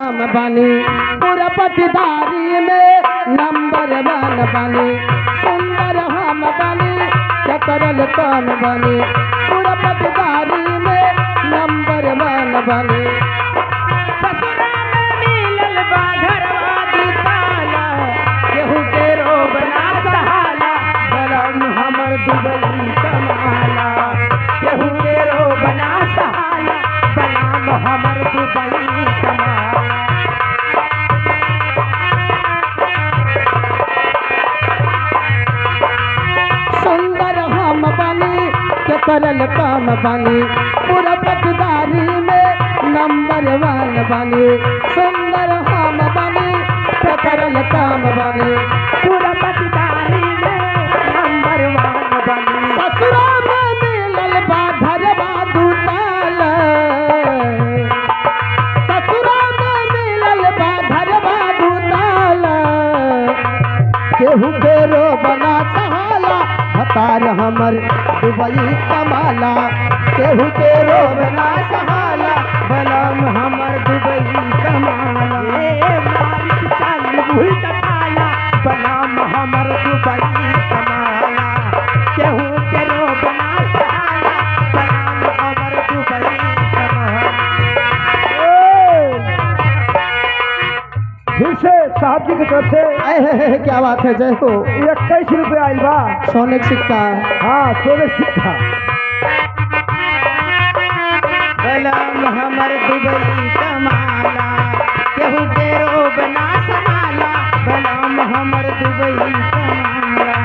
हम बनी पूरा पटदारी में नंबर 1 बनी सुंदर हम बनी क्या करल कौन बनी पूरा पटदारी में नंबर 1 बनी ससुरा में मिलल बा घरवा दुताला केहू के रोब ना सहाला बलम हमर दुबई कमाला केहू के रोब ना सहाला बलम हमर दुबई कमाला सुंदर हम बनी के करल काम बनी पूरा पटदारी में नंबर 1 बनी सुंदर हम बनी के करल काम बनी पूरा पटदारी में नंबर 1 बनी ससुरा में मिलल बा घरवा दुताला ससुरा में मिलल बा घरवा दुताला केहू के रोबना सहाला हतार हमर दुबई कमाला केहू के रोबना सहाला बलम हमर दुबई कमाला मालिक चाल भूल काला बलम हमर दुबई कमाला केहू के रोबना सहाला बलम हमर दुबई कमाला फिर से साहब जी की तरफ से क्या बात है जय हो 21 रुपये आयल बा सोने का सिक्का हाँ सोने सिक्का बलम हमर दुबई कमाला केहू के रोब ना सहाला बलम हमर दुबई कमाला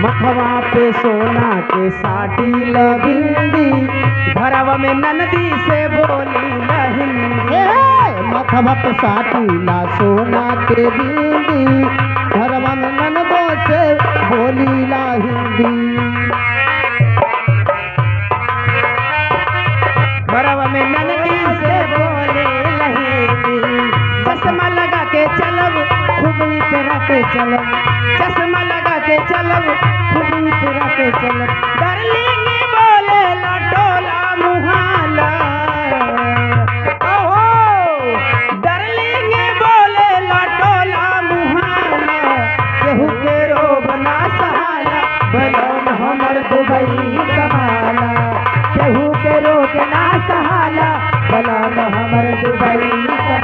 मथवा पे सोना के साटी लगिंदी घरवा में ननदी से बोली हिंदी मथवा पे साटी ला सोना के बिंदी घरवा में ननदों से बोली ला हिंदी घरवा में ननदी से बोले लहेंगी चश्मा लगा के चलब खूब इतरा के चलब चश्मा लगा के चलब खूब इतरा के चलब डार्लिंग बोले लटोला मुहाला ओहो डार्लिंग बोले लटोला मुहाला केहू के रोब ना सहाला बलम हमर दुबई कमाला केहू के रोब ना सहाला बलम हमर दुबई कमाला